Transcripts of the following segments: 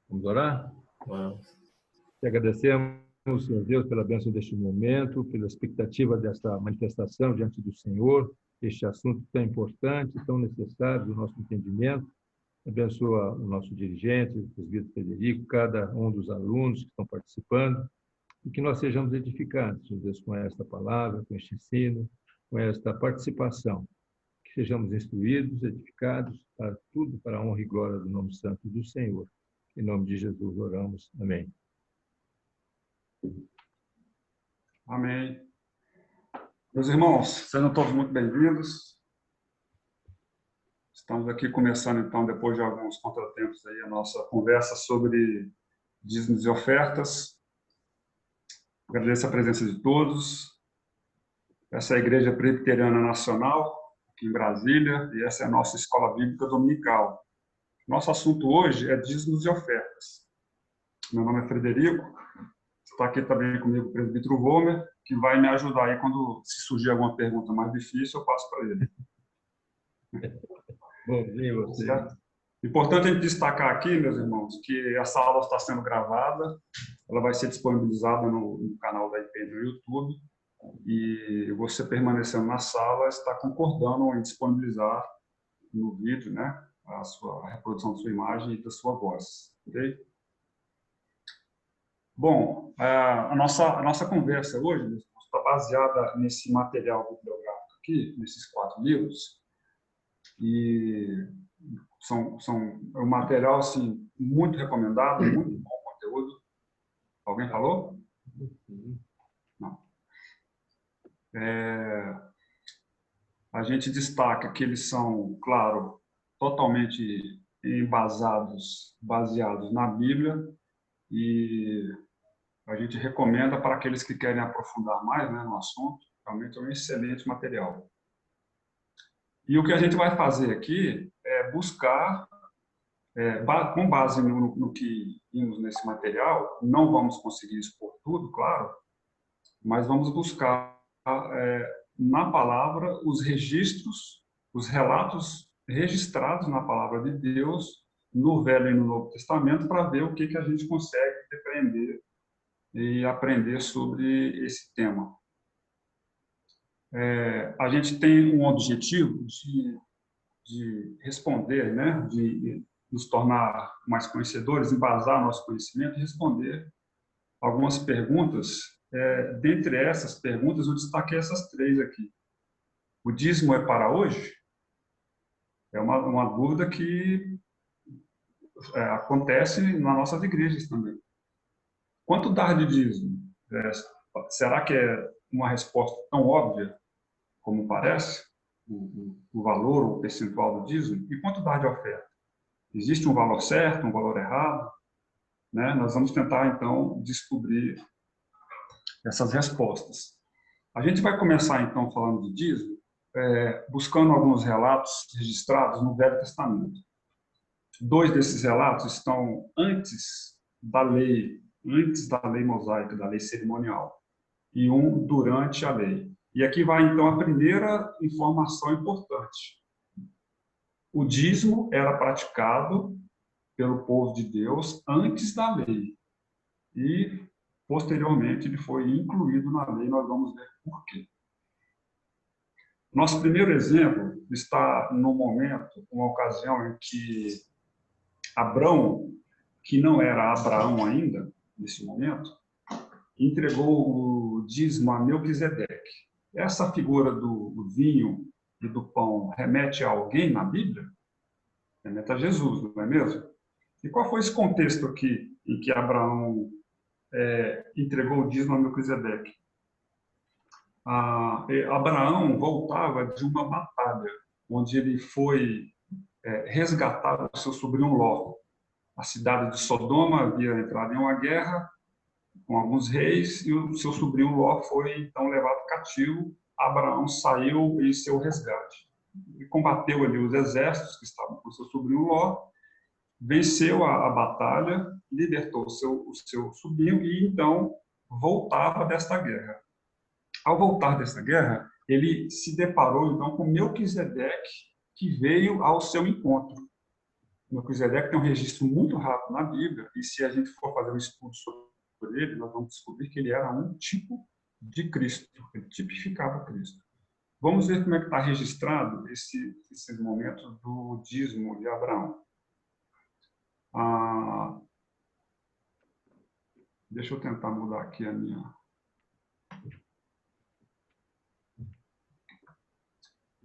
Vamos orar? Vamos. Te agradecemos, Senhor Deus, pela bênção deste momento, pela expectativa desta manifestação diante do Senhor, este assunto tão importante, tão necessário do nosso entendimento. Abençoa o nosso dirigente, o presbítero Frederico, cada um dos alunos que estão participando, e que nós sejamos edificantes, Senhor Deus, com esta palavra, com este ensino, com esta participação. Que sejamos instruídos, edificados, para tudo para a honra e glória do nome santo do Senhor. Em nome de Jesus oramos. Amém. Amém. Meus irmãos, sejam todos muito bem-vindos. Estamos aqui começando, então, depois de alguns contratempos, aí, a nossa conversa sobre dízimos e ofertas. Agradeço a presença de todos. Essa é a Igreja Presbiteriana Nacional, aqui em Brasília, e essa é a nossa Escola Bíblica Dominical. Nosso assunto hoje é dízimos e ofertas. Meu nome é Frederico. Está aqui também comigo o presbítero Vomer, que vai me ajudar aí quando se surgir alguma pergunta mais difícil, eu passo para ele. Bom dia, você. Certo? Importante a gente destacar aqui, meus irmãos, que essa aula está sendo gravada, ela vai ser disponibilizada no canal da IP no YouTube, e você permanecendo na sala está concordando em disponibilizar no vídeo, né, a reprodução da sua imagem e da sua voz, ok? Bom, a nossa conversa hoje está baseada nesse material bibliográfico aqui, nesses 4 livros, e é um material assim, muito recomendado, muito bom conteúdo. Alguém falou? Não. A gente destaca que eles são, claro, totalmente baseados na Bíblia, e a gente recomenda para aqueles que querem aprofundar mais, né, no assunto. Realmente é um excelente material. E o que a gente vai fazer aqui é buscar, com base no que vimos nesse material, não vamos conseguir expor tudo, claro, mas vamos buscar na palavra os registros, os relatos registrados na palavra de Deus, no Velho e no Novo Testamento, para ver o que a gente consegue depreender e aprender sobre esse tema. A gente tem um objetivo de responder, né, de nos tornar mais conhecedores, embasar nosso conhecimento e responder algumas perguntas. Dentre essas perguntas, eu destaquei essas 3 aqui. O dízimo é para hoje? É uma dúvida que acontece nas nossas igrejas também. Quanto dar de dízimo? Será que é uma resposta tão óbvia como parece? O valor, o percentual do dízimo? E quanto dar de oferta? Existe um valor certo, um valor errado? Né? Nós vamos tentar, então, descobrir essas respostas. A gente vai começar, então, falando de dízimo, buscando alguns relatos registrados no Velho Testamento. 2 desses relatos estão antes da lei mosaica, da lei cerimonial, e um durante a lei. E aqui vai, então, a primeira informação importante. O dízimo era praticado pelo povo de Deus antes da lei. E, posteriormente, ele foi incluído na lei. Nós vamos ver por quê. Nosso primeiro exemplo está no momento, uma ocasião em que Abrão, que não era Abraão ainda, nesse momento, entregou o dízimo a Melquisedeque. Essa figura do vinho e do pão remete a alguém na Bíblia? Remete a Jesus, não é mesmo? E qual foi esse contexto aqui em que Abraão entregou o dízimo a Melquisedeque? Abraão voltava de uma batalha, onde ele foi resgatar o seu sobrinho Ló. A cidade de Sodoma havia entrado em uma guerra com alguns reis, e o seu sobrinho Ló foi, então, levado cativo. Abraão saiu em seu resgate. Ele combateu ali os exércitos que estavam com o seu sobrinho Ló, venceu a batalha, libertou o seu sobrinho e, então, voltava desta guerra. Ao voltar desta guerra, ele se deparou, então, com Melquisedeque, que veio ao seu encontro. Melquisedeque tem um registro muito rápido na Bíblia, e se a gente for fazer um estudo sobre ele, nós vamos descobrir que ele era um tipo de Cristo, ele tipificava Cristo. Vamos ver como é que está registrado esses momentos do dízimo de Abraão. Deixa eu tentar mudar aqui a minha...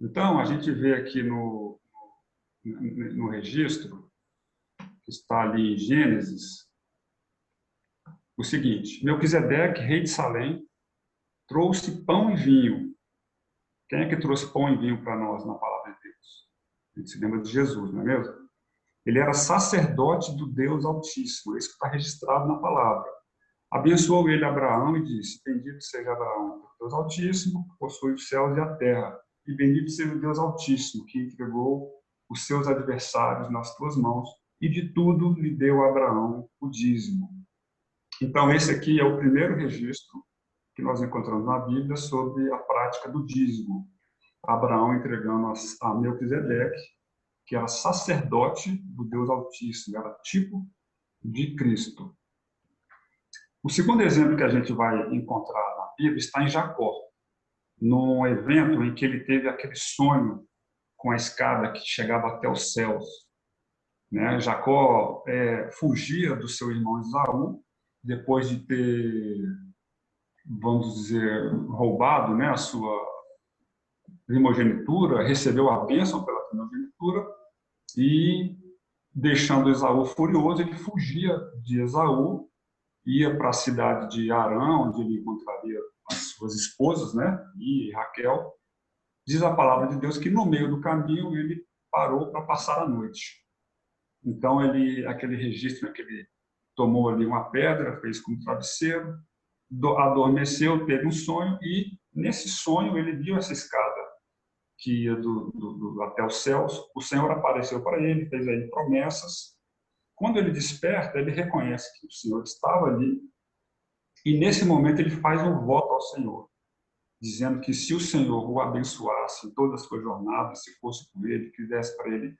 Então, a gente vê aqui no registro, que está ali em Gênesis, o seguinte: Melquisedeque, rei de Salém, trouxe pão e vinho. Quem é que trouxe pão e vinho para nós na palavra de Deus? A gente se lembra de Jesus, não é mesmo? Ele era sacerdote do Deus Altíssimo, isso está registrado na palavra. Abençoou ele Abraão e disse: bendito seja Abraão, Deus Altíssimo, que possui os céus e a terra, e bendito seja o Deus Altíssimo, que entregou os seus adversários nas tuas mãos, e de tudo lhe deu a Abraão o dízimo. Então, esse aqui é o primeiro registro que nós encontramos na Bíblia sobre a prática do dízimo. Abraão entregando a Melquisedeque, que era sacerdote do Deus Altíssimo, era tipo de Cristo. O segundo exemplo que a gente vai encontrar na Bíblia está em Jacó, num evento em que ele teve aquele sonho com a escada que chegava até os céus. Jacó fugia do seu irmão Esaú, depois de ter, vamos dizer, roubado a sua primogenitura, recebeu a bênção pela primogenitura e, deixando Esaú furioso, ele fugia de Esaú, ia para a cidade de Arã, onde ele encontraria as suas esposas, e Raquel. Diz a palavra de Deus que no meio do caminho ele parou para passar a noite. Então, aquele registro que ele tomou ali uma pedra, fez como travesseiro, adormeceu, teve um sonho, e nesse sonho ele viu essa escada que ia até os céus. O Senhor apareceu para ele, fez a ele promessas. Quando ele desperta, ele reconhece que o Senhor estava ali, e nesse momento ele faz um voto ao Senhor, dizendo que se o Senhor o abençoasse em toda a sua jornada, se fosse com ele, que desse para ele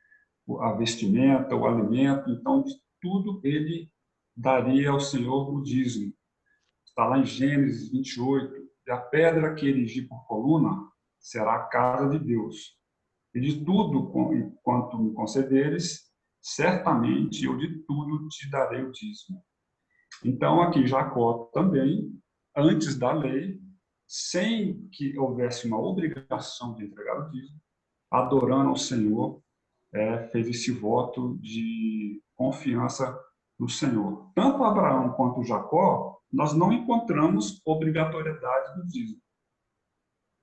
a vestimenta, o alimento, então de tudo ele daria ao Senhor o dízimo. Está lá em Gênesis 28, e a pedra que erigi por coluna será a casa de Deus. E de tudo quanto me concederes, certamente eu de tudo te darei o dízimo. Então, aqui Jacó também, antes da lei, sem que houvesse uma obrigação de entregar o dízimo, adorando ao Senhor, fez esse voto de confiança no Senhor. Tanto Abraão quanto Jacó, nós não encontramos obrigatoriedade do dízimo,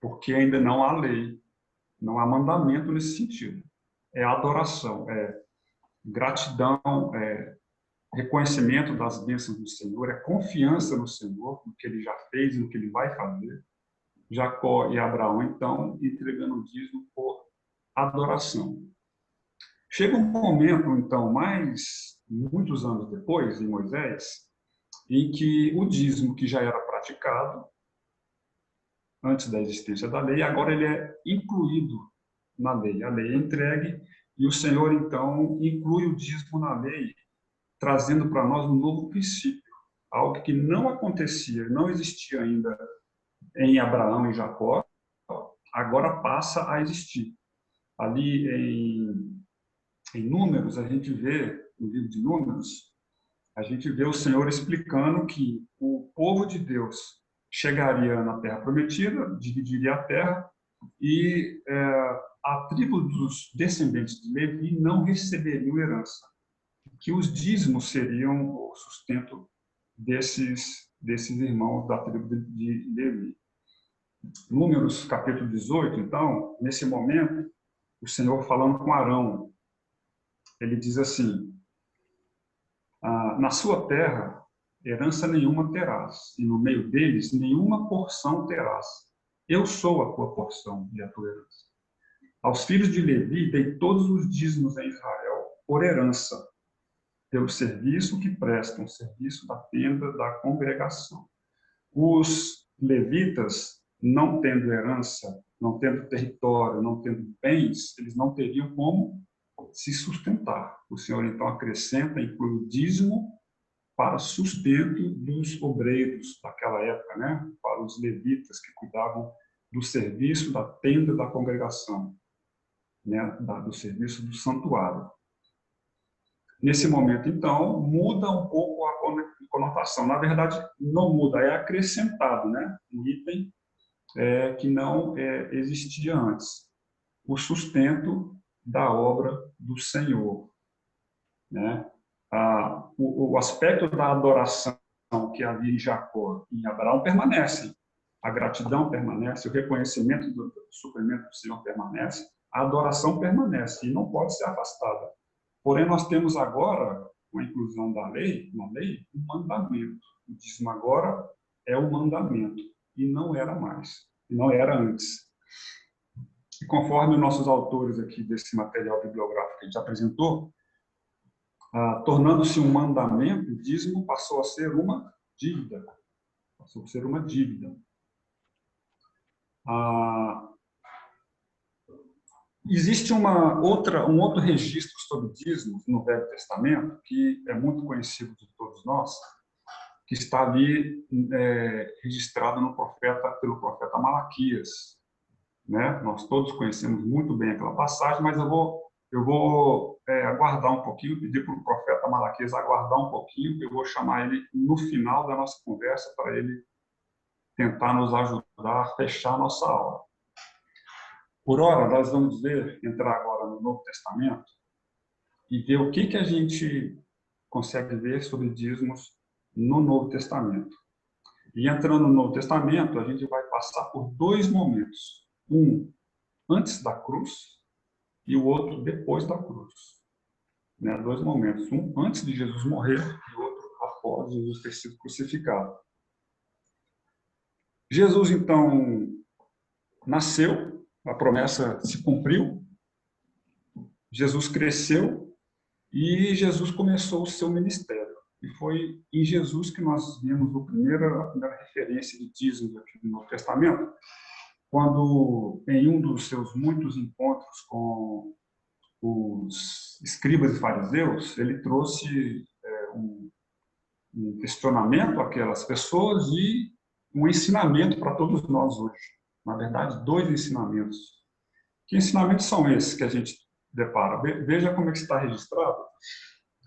porque ainda não há lei, não há mandamento nesse sentido. É adoração, é gratidão, é reconhecimento das bênçãos do Senhor, é confiança no Senhor, no que ele já fez e no que ele vai fazer. Jacó e Abraão, então, entregando o dízimo por adoração. Chega um momento, então, muitos anos depois, em Moisés, em que o dízimo que já era praticado antes da existência da lei, agora ele é incluído na lei. A lei é entregue e o Senhor, então, inclui o dízimo na lei, trazendo para nós um novo princípio, algo que não acontecia, não existia ainda em Abraão e Jacó, agora passa a existir. Ali em Números, a gente vê, no livro de Números, a gente vê o Senhor explicando que o povo de Deus chegaria na Terra Prometida, dividiria a terra, e a tribo dos descendentes de Levi não receberiam herança, que os dízimos seriam o sustento desses irmãos da tribo de Levi. Números capítulo 18, então, nesse momento, o Senhor falando com Arão, ele diz assim: na sua terra, herança nenhuma terás, e no meio deles, nenhuma porção terás. Eu sou a tua porção e a tua herança. Aos filhos de Levi, dei todos os dízimos em Israel, por herança, pelo serviço que prestam, serviço da tenda da congregação. Os levitas, não tendo herança, não tendo território, não tendo bens, eles não teriam como se sustentar. O Senhor, então, acrescenta, inclui o dízimo para sustento dos obreiros daquela época, né? Para os levitas que cuidavam do serviço da tenda da congregação, né? Do serviço do santuário. Nesse momento, então, muda um pouco a conotação. Na verdade, não muda, é acrescentado, né? Um item que não existia antes. O sustento da obra do Senhor, né? O aspecto da adoração que havia em Jacó e em Abraão permanece. A gratidão permanece, o reconhecimento do suprimento do Senhor permanece, a adoração permanece e não pode ser afastada. Porém, nós temos agora, com a inclusão da lei, uma lei, um mandamento. O dízimo agora é um mandamento e não era mais, e não era antes. E conforme nossos autores aqui desse material bibliográfico que a gente apresentou, tornando-se um mandamento, o dízimo passou a ser uma dívida. Passou a ser uma dívida. Existe um outro registro sobre dízimos no Velho Testamento, que é muito conhecido de todos nós, que está ali registrado pelo profeta Malaquias. Né? Nós todos conhecemos muito bem aquela passagem, mas eu vou aguardar um pouquinho, pedir para o profeta Malaquias aguardar um pouquinho, eu vou chamar ele no final da nossa conversa para ele tentar nos ajudar a fechar a nossa aula. Por ora, nós vamos entrar agora no Novo Testamento e ver o que a gente consegue ver sobre dízimos no Novo Testamento. E entrando no Novo Testamento, a gente vai passar por dois momentos. Um antes da cruz e o outro depois da cruz. Né? Dois momentos. Um antes de Jesus morrer e o outro após Jesus ter sido crucificado. Jesus, então, nasceu, a promessa se cumpriu, Jesus cresceu e Jesus começou o seu ministério. E foi em Jesus que nós vimos a primeira referência de dízimos aqui no Novo Testamento, quando, em um dos seus muitos encontros com os escribas e fariseus, ele trouxe um questionamento àquelas pessoas e um ensinamento para todos nós hoje. Na verdade, dois ensinamentos. Que ensinamentos são esses que a gente depara? Veja como é que está registrado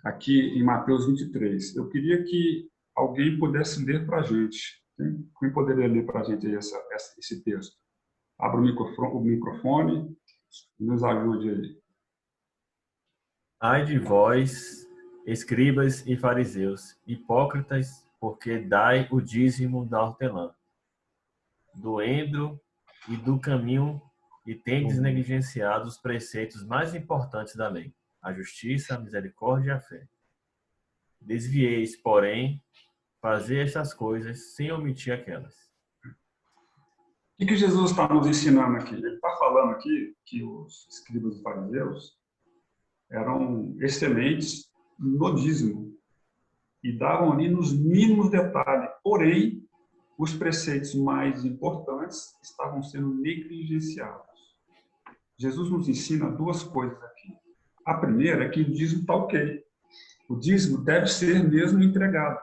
aqui em Mateus 23. Eu queria que alguém pudesse ler para a gente. Quem poderia ler para a gente aí esse texto? Abra o microfone e nos ajude aí. Ai de vós, escribas e fariseus, hipócritas, porque dai o dízimo da hortelã, do endro e do caminho, e tendes negligenciado os preceitos mais importantes da lei, a justiça, a misericórdia e a fé. Desvieis, porém, fazer estas coisas sem omitir aquelas. O que Jesus está nos ensinando aqui? Ele está falando aqui que os escribas e fariseus eram excelentes no dízimo e davam ali nos mínimos detalhes. Porém, os preceitos mais importantes estavam sendo negligenciados. Jesus nos ensina duas coisas aqui. A primeira é que o dízimo está ok. O dízimo deve ser mesmo entregado.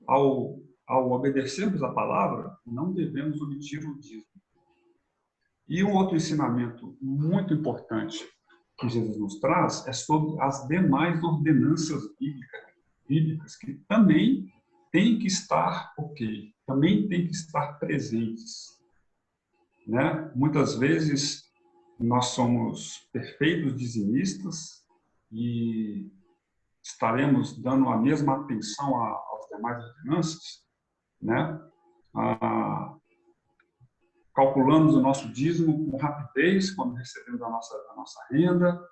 Ao obedecermos a palavra, não devemos omitir o dízimo. E um outro ensinamento muito importante que Jesus nos traz é sobre as demais ordenanças bíblicas que também têm que estar ok, também têm que estar presentes. Né? Muitas vezes nós somos perfeitos dizimistas e estaremos dando a mesma atenção às demais ordenanças, né? Calculamos o nosso dízimo com rapidez quando recebemos a nossa renda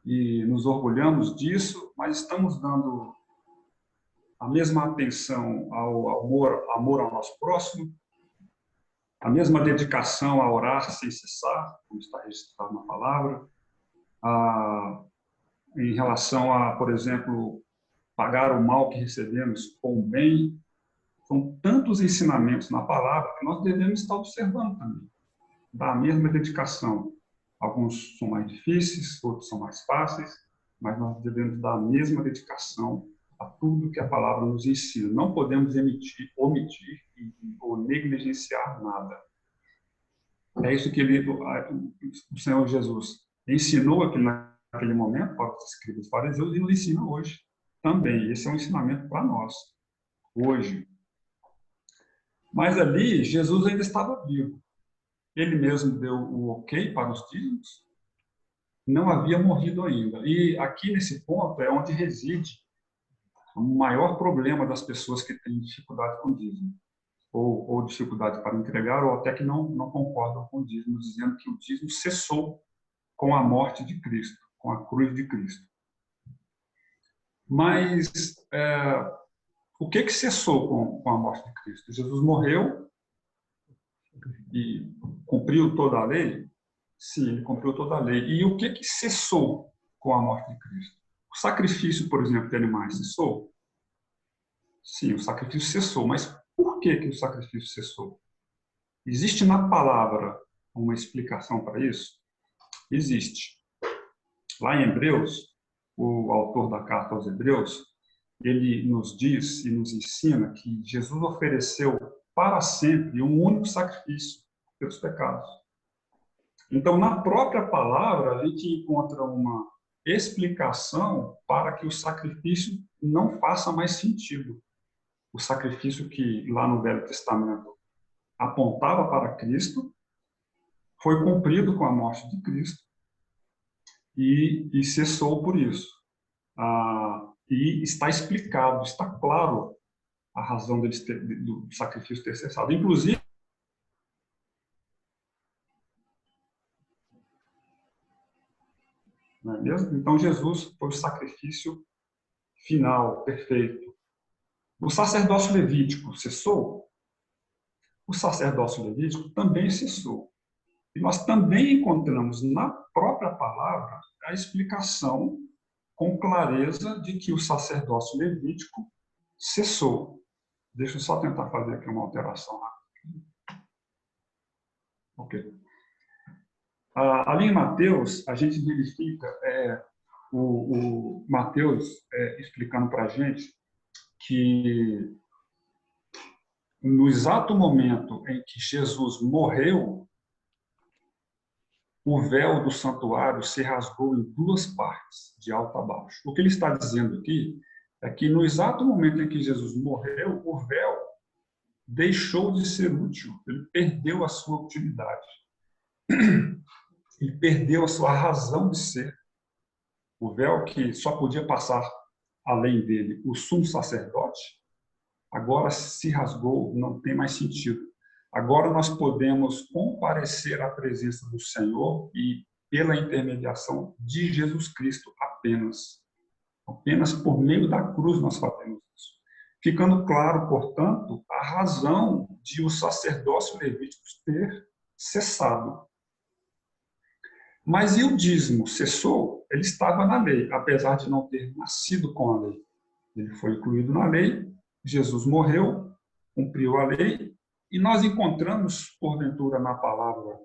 e nos orgulhamos disso, mas estamos dando a mesma atenção ao amor ao nosso próximo, a mesma dedicação a orar sem cessar, como está registrado na palavra, em relação a, por exemplo, pagar o mal que recebemos com o bem. São tantos ensinamentos na palavra que nós devemos estar observando também, dar a mesma dedicação Alguns são mais difíceis, outros são mais fáceis, mas nós devemos dar a mesma dedicação a tudo que a palavra nos ensina. Não podemos omitir ou negligenciar nada. É isso que o Senhor Jesus ensinou naquele momento para os escribas e fariseus e nos ensina hoje também. Esse é um ensinamento para nós, hoje. Mas ali, Jesus ainda estava vivo. Ele mesmo deu o ok para os dízimos, não havia morrido ainda. E aqui, nesse ponto, é onde reside o maior problema das pessoas que têm dificuldade com o dízimo, ou dificuldade para entregar, ou até que não concordam com o dízimo, dizendo que o dízimo cessou com a morte de Cristo, com a cruz de Cristo. Mas o que cessou com a morte de Cristo? Jesus morreu e cumpriu toda a lei? Sim, ele cumpriu toda a lei. E o que cessou com a morte de Cristo? O sacrifício, por exemplo, de animais cessou? Sim, o sacrifício cessou. Mas por que o sacrifício cessou? Existe na palavra uma explicação para isso? Existe. Lá em Hebreus, o autor da carta aos Hebreus, ele nos diz e nos ensina que Jesus ofereceu para sempre um único sacrifício pelos pecados. Então, na própria palavra, a gente encontra uma explicação para que o sacrifício não faça mais sentido. O sacrifício que lá no Velho Testamento apontava para Cristo foi cumprido com a morte de Cristo e cessou por isso. E está explicado, está claro a razão do sacrifício ter cessado. Inclusive, não é mesmo? Então, Jesus foi o sacrifício final, perfeito. O sacerdócio levítico cessou? O sacerdócio levítico também cessou. E nós também encontramos na própria palavra a explicação com clareza de que o sacerdócio levítico cessou. Deixa eu só tentar fazer aqui uma alteração rápida. Ok. Ali em Mateus, a gente verifica o Mateus explicando para a gente que no exato momento em que Jesus morreu, o véu do santuário se rasgou em duas partes, de alto a baixo. O que ele está dizendo aqui é que no exato momento em que Jesus morreu, o véu deixou de ser útil, ele perdeu a sua utilidade. Ele perdeu a sua razão de ser. O véu que só podia passar além dele o sumo sacerdote, agora se rasgou, não tem mais sentido. Agora nós podemos comparecer à presença do Senhor e pela intermediação de Jesus Cristo apenas. Apenas por meio da cruz nós fazemos isso. Ficando claro, portanto, a razão de o sacerdócio levítico ter cessado. Mas e o dízimo cessou? Ele estava na lei, apesar de não ter nascido com a lei. Ele foi incluído na lei, Jesus morreu, cumpriu a lei, e nós encontramos, porventura, na palavra,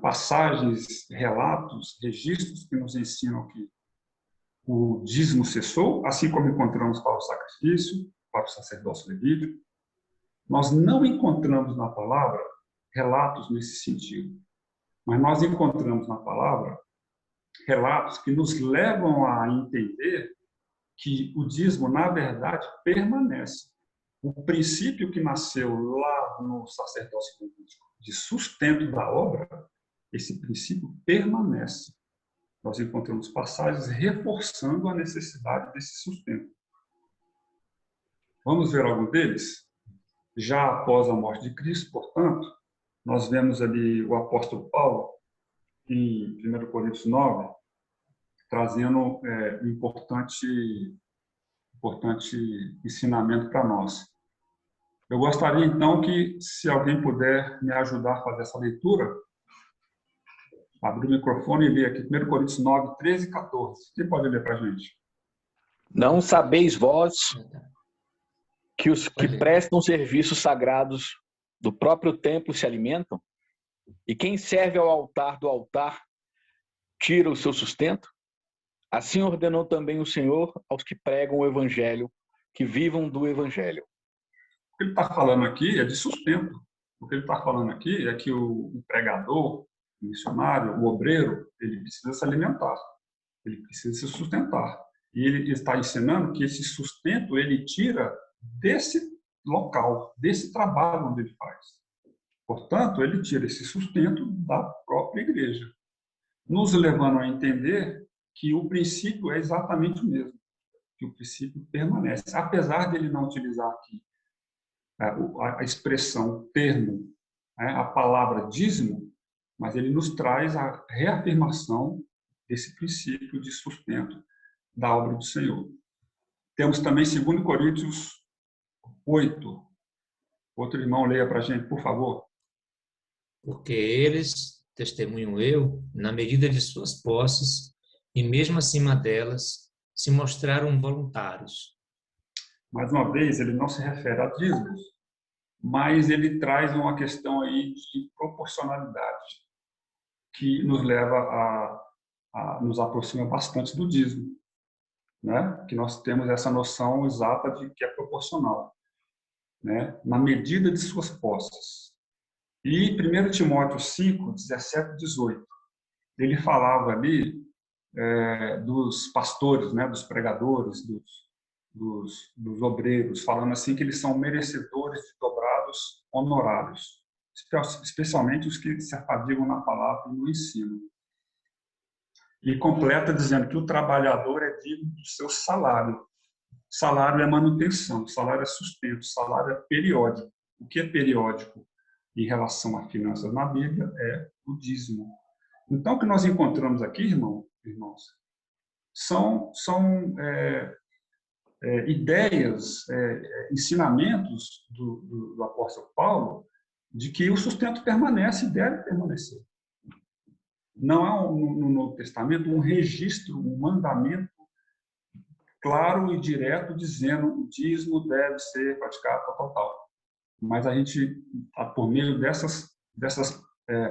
passagens, relatos, registros que nos ensinam que o dízimo cessou, assim como encontramos para o sacrifício, para o sacerdócio levítico. Nós não encontramos na palavra relatos nesse sentido. Mas nós encontramos na palavra relatos que nos levam a entender que o dízimo, na verdade, permanece. O princípio que nasceu lá no sacerdócio levítico de sustento da obra, esse princípio permanece. Nós encontramos passagens reforçando a necessidade desse sustento. Vamos ver algum deles? Já após a morte de Cristo, portanto, nós vemos ali o apóstolo Paulo, em 1 Coríntios 9, trazendo um importante ensinamento para nós. Eu gostaria, então, que, se alguém puder me ajudar a fazer essa leitura, abrir o microfone e ler aqui, 1 Coríntios 9, 13 e 14. Quem pode ler para a gente? Não sabeis vós que os que prestam serviços sagrados do próprio templo se alimentam? E quem serve ao altar do altar tira o seu sustento? Assim ordenou também o Senhor aos que pregam o Evangelho, que vivam do Evangelho. O que ele está falando aqui é de sustento. O que ele está falando aqui é que o pregador, o missionário, o obreiro, ele precisa se alimentar, ele precisa se sustentar. E ele está ensinando que esse sustento ele tira desse local, desse trabalho onde ele faz. Portanto, ele tira esse sustento da própria igreja, nos levando a entender que o princípio é exatamente o mesmo, que o princípio permanece. Apesar de ele não utilizar aqui a expressão, o termo, a palavra dízimo, mas ele nos traz a reafirmação desse princípio de sustento da obra do Senhor. Temos também 2 Coríntios 8. Outro irmão, leia para a gente, por favor. Porque eles, testemunho eu, na medida de suas posses, e mesmo acima delas, se mostraram voluntários. Mais uma vez, ele não se refere a dízimos, mas ele traz uma questão aí de proporcionalidade, que nos leva nos aproxima bastante do dízimo, né? Que nós temos essa noção exata de que é proporcional, né? Na medida de suas posses. E 1 Timóteo 5, 17 e 18, ele falava ali dos pastores, né? Dos pregadores, dos obreiros, falando assim que eles são merecedores de dobrados honorários, especialmente os que se afadigam na palavra e no ensino. E completa dizendo que o trabalhador é digno do seu salário. Salário é manutenção, salário é sustento, salário é periódico. O que é periódico em relação a finanças na Bíblia é o dízimo. Então, o que nós encontramos aqui, irmãos, são ideias, ensinamentos do apóstolo Paulo de que o sustento permanece e deve permanecer. Não há no Novo Testamento um registro, um mandamento claro e direto dizendo o dízimo deve ser praticado tal. Mas a gente, por meio dessas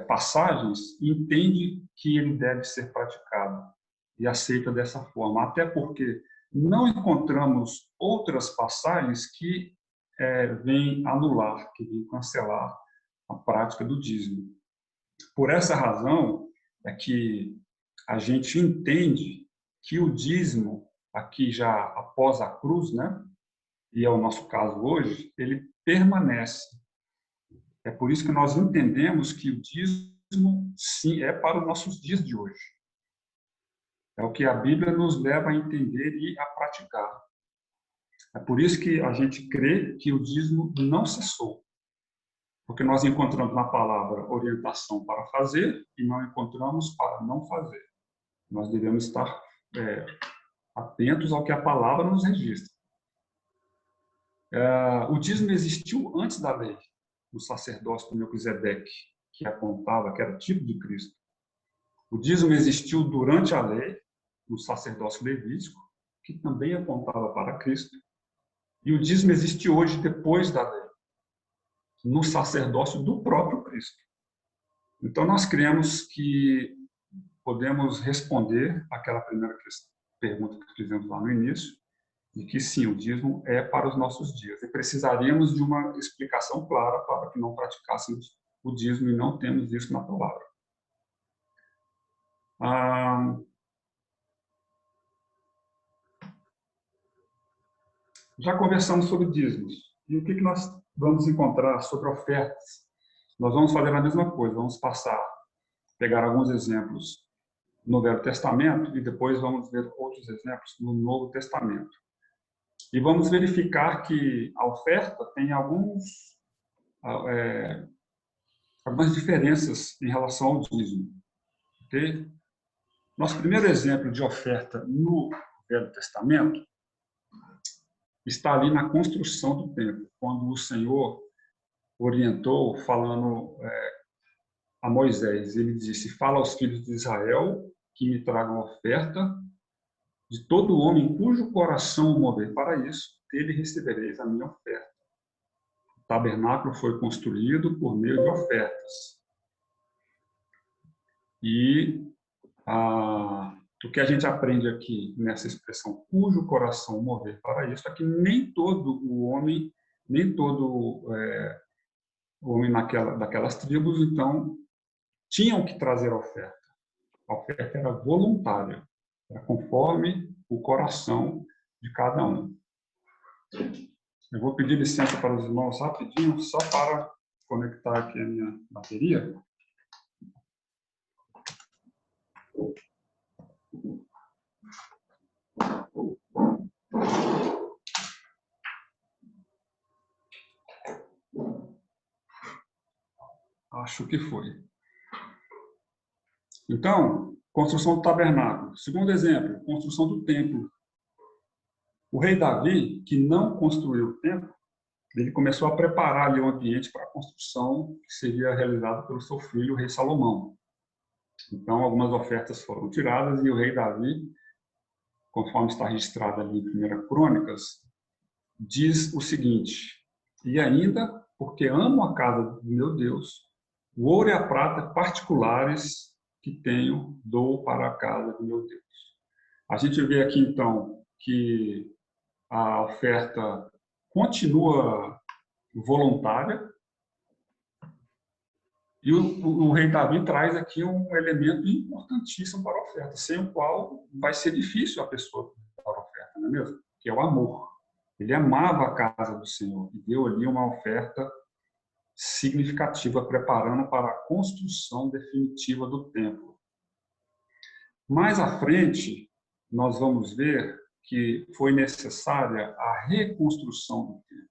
passagens, entende que ele deve ser praticado e aceita dessa forma. Até porque não encontramos outras passagens que vêm anular, que vêm cancelar a prática do dízimo. Por essa razão é que a gente entende que o dízimo, aqui já após a cruz, né, e é o nosso caso hoje, ele permanece. É por isso que nós entendemos que o dízimo, sim, é para os nossos dias de hoje. É o que a Bíblia nos leva a entender e a praticar. É por isso que a gente crê que o dízimo não cessou. Porque nós encontramos na palavra orientação para fazer e não encontramos para não fazer. Nós devemos estar atentos ao que a palavra nos registra. O dízimo existiu antes da lei, no sacerdócio do Melquisedeque, que apontava que era tipo de Cristo. O dízimo existiu durante a lei, no sacerdócio levítico, que também apontava para Cristo. E o dízimo existe hoje depois da lei, no sacerdócio do próprio Cristo. Então, nós cremos que podemos responder aquela primeira pergunta que fizemos lá no início, de que sim, o dízimo é para os nossos dias. E precisaríamos de uma explicação clara para que não praticássemos o dízimo e não temos isso na palavra. Já conversamos sobre dízimos. E o que nós vamos encontrar sobre ofertas? Nós vamos fazer a mesma coisa, vamos pegar alguns exemplos no Velho Testamento e depois vamos ver outros exemplos no Novo Testamento. E vamos verificar que a oferta tem algumas diferenças em relação ao dízimo. Okay? Nosso primeiro exemplo de oferta no Velho Testamento está ali na construção do templo, quando o Senhor orientou, falando a Moisés. Ele disse: fala aos filhos de Israel que me tragam oferta de todo homem cujo coração o mover para isso, dele recebereis a minha oferta. O tabernáculo foi construído por meio de ofertas. E O que a gente aprende aqui nessa expressão, cujo coração mover para isso, é que nem todo o homem daquelas tribos, então, tinham que trazer oferta. A oferta era voluntária, era conforme o coração de cada um. Eu vou pedir licença para os irmãos rapidinho, só para conectar aqui a minha bateria. Acho que foi. Então, construção do tabernáculo. Segundo exemplo, construção do templo. O rei Davi, que não construiu o templo, ele começou a preparar ali o ambiente para a construção que seria realizada pelo seu filho, o rei Salomão. Então, algumas ofertas foram tiradas e o rei Davi, conforme está registrado ali em 1 Crônicas, diz o seguinte: e ainda, porque amo a casa do meu Deus, o ouro e a prata particulares que tenho, dou para a casa do meu Deus. A gente vê aqui, então, que a oferta continua voluntária e o rei Davi traz aqui um elemento importantíssimo para a oferta, sem o qual vai ser difícil a pessoa dar a oferta, não é mesmo? Que é o amor. Ele amava a casa do Senhor e deu ali uma oferta significativa, preparando para a construção definitiva do templo. Mais à frente, nós vamos ver que foi necessária a reconstrução do templo.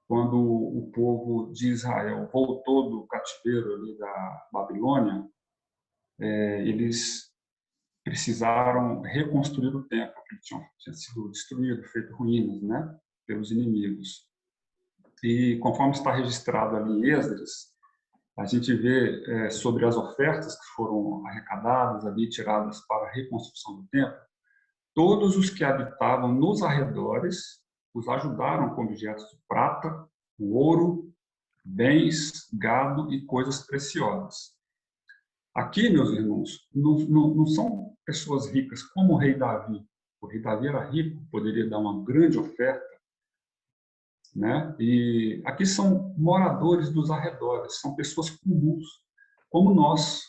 Quando o povo de Israel voltou do cativeiro ali da Babilônia, eles precisaram reconstruir o templo, que tinha sido destruído, feito ruínas, né, pelos inimigos. E conforme está registrado ali em Esdras, a gente vê sobre as ofertas que foram arrecadadas ali, tiradas para a reconstrução do templo, todos os que habitavam nos arredores os ajudaram com objetos de prata, ouro, bens, gado e coisas preciosas. Aqui, meus irmãos, não são pessoas ricas como o rei Davi. O rei Davi era rico, poderia dar uma grande oferta, né? E aqui são moradores dos arredores, são pessoas comuns, como nós,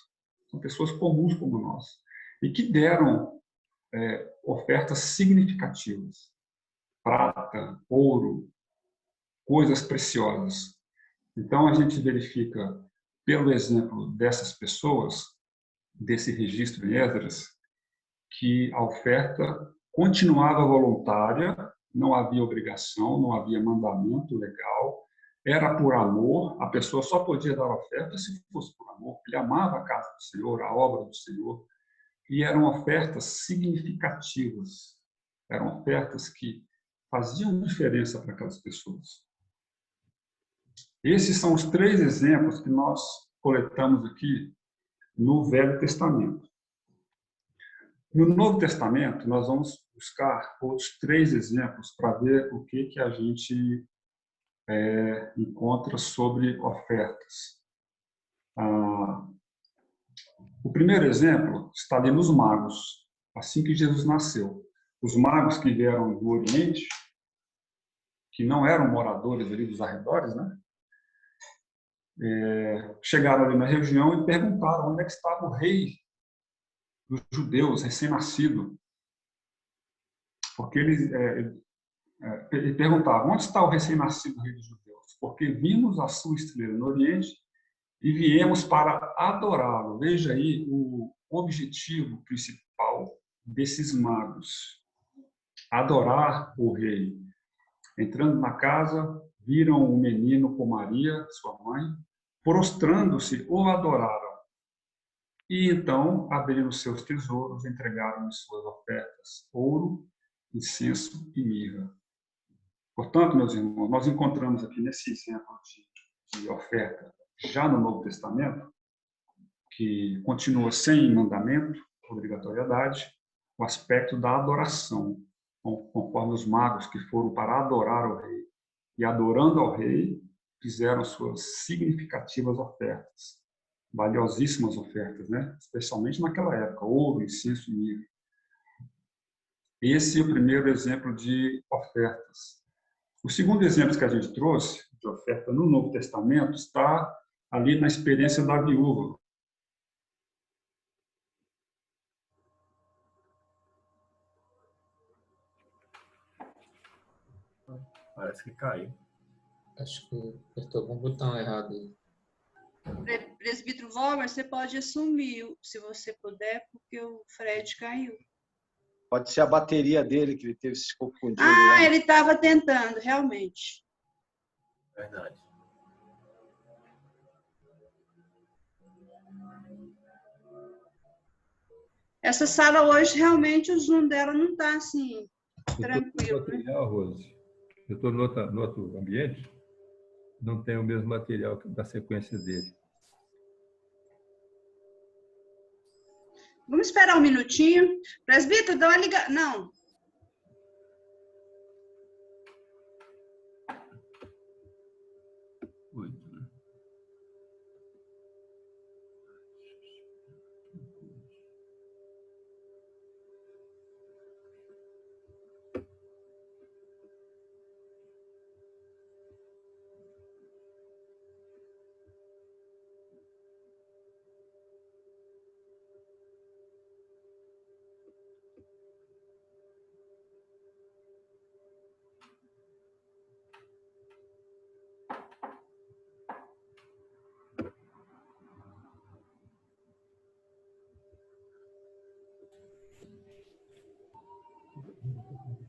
são pessoas comuns como nós, e que deram ofertas significativas, prata, ouro, coisas preciosas. Então, a gente verifica, pelo exemplo dessas pessoas, desse registro em Esdras, que a oferta continuava voluntária, não havia obrigação, não havia mandamento legal, era por amor, a pessoa só podia dar oferta se fosse por amor, ele amava a casa do Senhor, a obra do Senhor, e eram ofertas significativas, eram ofertas que faziam diferença para aquelas pessoas. Esses são os 3 exemplos que nós coletamos aqui no Velho Testamento. No Novo Testamento, nós vamos buscar outros 3 exemplos para ver o que a gente encontra sobre ofertas. O primeiro exemplo está ali nos magos, assim que Jesus nasceu. Os magos que vieram do Oriente, que não eram moradores ali dos arredores, né? Chegaram ali na região e perguntaram onde é que estava o rei dos judeus, recém-nascido. Porque eles perguntavam, onde está o recém-nascido rei dos judeus? Porque vimos a sua estrela no Oriente e viemos para adorá-lo. Veja aí o objetivo principal desses magos. Adorar o rei. Entrando na casa, viram o menino com Maria, sua mãe, prostrando-se, o adoraram. E então, abriram seus tesouros, entregaram suas ofertas, ouro, incenso e mirra. Portanto, meus irmãos, nós encontramos aqui nesse exemplo de oferta, já no Novo Testamento, que continua sem mandamento, obrigatoriedade, o aspecto da adoração, conforme os magos que foram para adorar o rei. E adorando ao rei, fizeram suas significativas ofertas. valiosíssimas ofertas, né? Especialmente naquela época, ouro, incenso e mirra. Esse é o primeiro exemplo de ofertas. O segundo exemplo que a gente trouxe, de oferta no Novo Testamento, está ali na experiência da viúva. Parece que caiu. Acho que apertou algum botão errado aí. Presbítero Valmer, você pode assumir, se você puder, porque o Fred caiu. Pode ser a bateria dele que ele teve se confundindo. Ah, Né? ele estava tentando, realmente. Verdade. Essa sala hoje, realmente, o zoom dela não está assim, tranquilo. No material, Rose, eu estou no outro ambiente, não tem o mesmo material da sequência dele. Vamos esperar um minutinho. Presbítero, dá uma ligação. Não.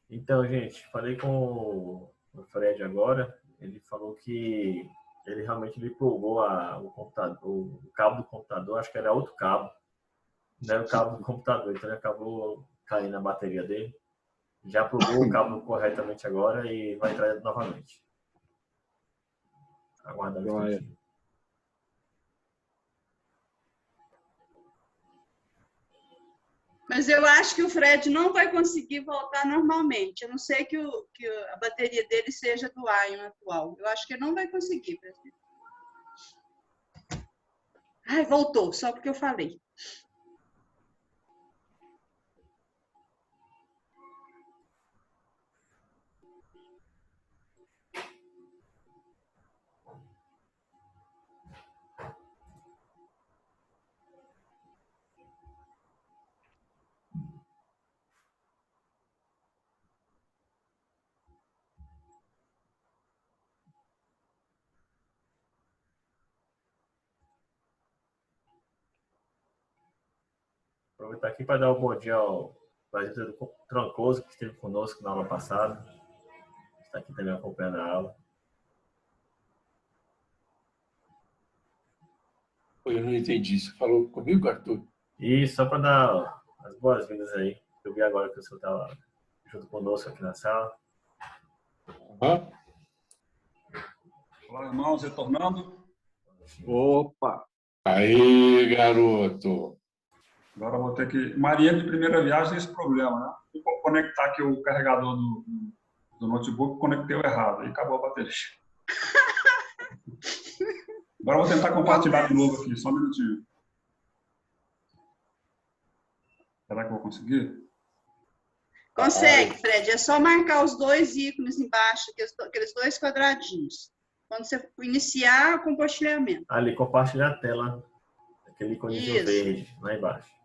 Então, gente, falei com o Fred agora. Ele falou que ele realmente plugou o computador, o cabo do computador, acho que era outro cabo, não era o cabo do computador, então ele acabou caindo a bateria dele. Já plugou o cabo corretamente agora e vai entrar novamente. Aguardando um instantinho. Mas eu acho que o Fred não vai conseguir voltar normalmente. A não ser que a bateria dele seja do Ion atual. Eu acho que ele não vai conseguir. Ai, voltou, só porque eu falei. Aproveitar aqui para dar um bom dia ao Presbítero Trancoso, que esteve conosco na aula passada. Está aqui também acompanhando a aula. Eu não entendi. Você falou comigo, Arthur? E só para dar as boas-vindas aí. Eu vi agora que o senhor estava junto conosco aqui na sala. Uhum. Olá, irmãos, retornando. Opa! Aí, garoto! Agora eu vou ter que... Maria, de primeira viagem, tem esse problema, né? Vou conectar aqui o carregador do notebook, conectei o errado, aí acabou a bateria. Agora eu vou tentar compartilhar de novo aqui, só um minutinho. Será que eu vou conseguir? Consegue, Fred. É só marcar os dois ícones embaixo, aqueles dois quadradinhos. Quando você iniciar o compartilhamento. Ali, compartilhar a tela. Aquele íconezinho verde, lá embaixo.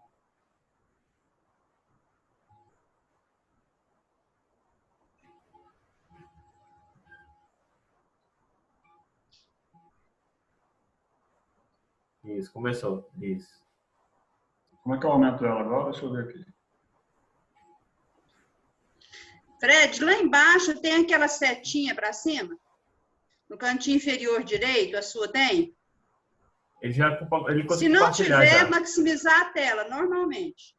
Isso, começou. Isso. Como é que eu aumento ela agora? Deixa eu ver aqui. Fred, lá embaixo tem aquela setinha para cima? No cantinho inferior direito, a sua tem? Ele conseguiu Se não compartilhar tiver, já. maximizar a tela, normalmente.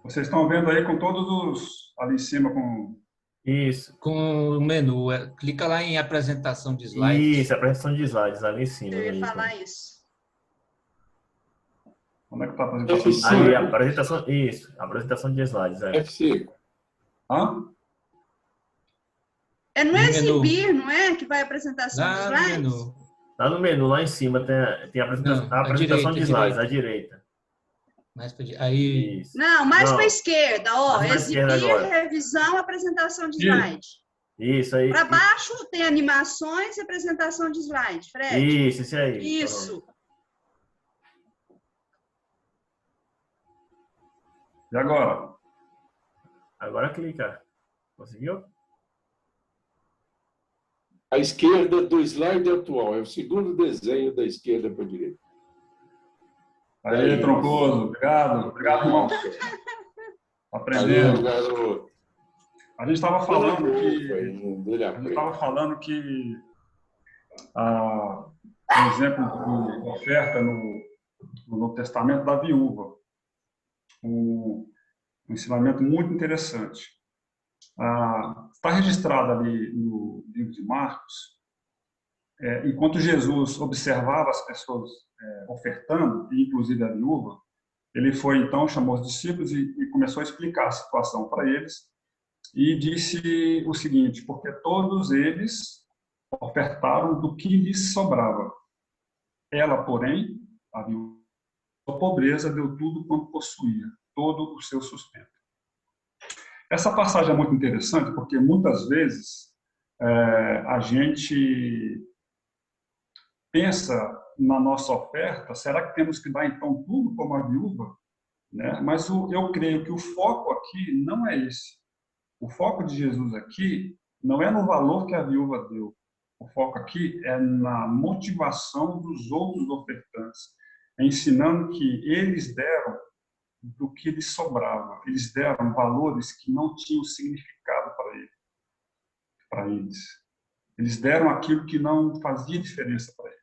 Vocês estão vendo aí com todos os... Ali em cima com... Isso. Com o menu, clica lá em apresentação de slides. Isso, apresentação de slides ali em cima. Eu ia aí, falar isso. Onde é que está a apresentação? F5. Ali, a apresentação, isso, a apresentação de slides. É. F5. Hã? É no No menu. exibir, não é? Que vai a apresentação de Lá no slides? menu. Lá no menu, lá em cima, tem a apresentação, Não, a apresentação à de direita, slides, à direita. Mais pra aí. Isso. Não, mais Não, para a esquerda, ó. mais pra esquerda Exibir, agora. revisão, apresentação de Isso. slide. Isso aí. Para baixo tem animações e apresentação de slide, Fred. Isso aí. Isso. E agora? Agora clica. Conseguiu? À esquerda do slide atual. É o segundo desenho da esquerda para a direita. Aí, Troncoso. Obrigado. Obrigado, irmão. Aprendendo. Valeu, garoto. A gente estava falando que... Ele aprende. Um exemplo de oferta no Novo Testamento da viúva. Um ensinamento muito interessante. Está registrado ali no livro de Marcos, enquanto Jesus observava as pessoas ofertando, e inclusive a viúva, ele foi então, chamou os discípulos e começou a explicar a situação para eles e disse o seguinte: porque todos eles ofertaram do que lhes sobrava. Ela, porém, a viúva, a pobreza, deu tudo quanto possuía, todo o seu sustento. Essa passagem é muito interessante porque muitas vezes a gente pensa na nossa oferta, será que temos que dar então tudo como a viúva? Né? Mas eu creio que o foco aqui não é esse. O foco de Jesus aqui não é no valor que a viúva deu. O foco aqui é na motivação dos outros ofertantes, ensinando que eles deram do que lhes sobrava. Eles deram valores que não tinham significado para eles. Eles deram aquilo que não fazia diferença para eles.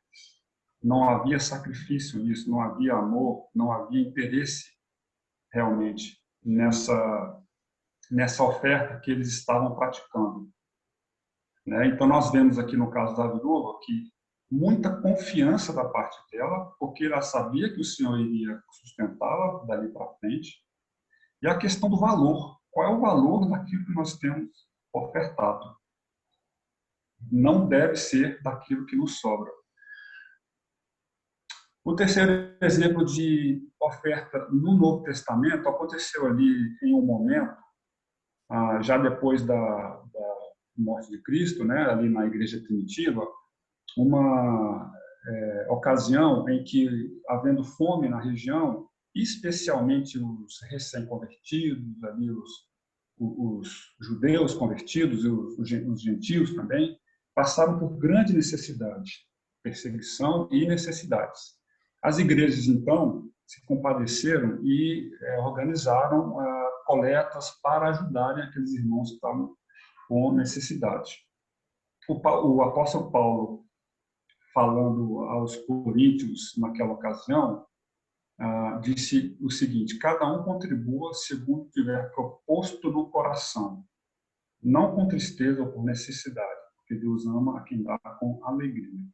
Não havia sacrifício nisso, não havia amor, não havia interesse realmente nessa oferta que eles estavam praticando. Né? Então, nós vemos aqui no caso da viúva que muita confiança da parte dela, porque ela sabia que o Senhor iria sustentá-la dali para frente. E a questão do valor. Qual é o valor daquilo que nós temos ofertado? Não deve ser daquilo que nos sobra. O terceiro exemplo de oferta no Novo Testamento aconteceu ali em um momento, já depois da morte de Cristo, né, ali na igreja primitiva, uma ocasião em que, havendo fome na região, especialmente os recém-convertidos, ali os judeus convertidos e os gentios também, passaram por grande necessidade, perseguição e necessidades. As igrejas, então, se compadeceram e organizaram coletas para ajudarem aqueles irmãos que estavam com necessidade. O apóstolo Paulo, falando aos coríntios naquela ocasião, disse o seguinte: cada um contribua segundo tiver proposto no coração, não com tristeza ou por necessidade, porque Deus ama a quem dá com alegria.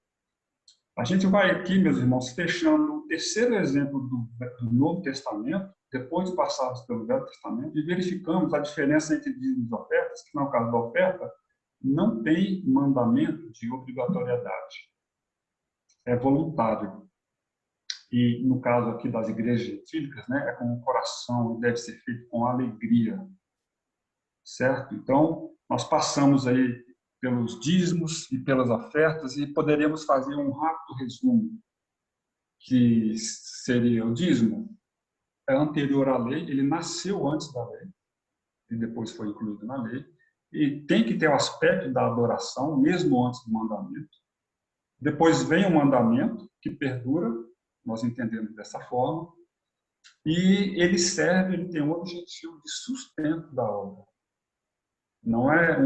A gente vai aqui, meus irmãos, fechando o terceiro exemplo do Novo Testamento, depois de passarmos pelo Velho Testamento, e verificamos a diferença entre dízimos e ofertas, que no caso da oferta, não tem mandamento de obrigatoriedade. É voluntário. E no caso aqui das igrejas gentílicas, né, é com o coração e deve ser feito com alegria. Certo? Então, nós passamos aí pelos dízimos e pelas ofertas e poderíamos fazer um rápido resumo, que seria o dízimo é anterior à lei, ele nasceu antes da lei e depois foi incluído na lei, e tem que ter o aspecto da adoração, mesmo antes do mandamento. Depois vem o mandamento, que perdura, nós entendemos dessa forma, e ele tem um objetivo de sustento da obra. Não é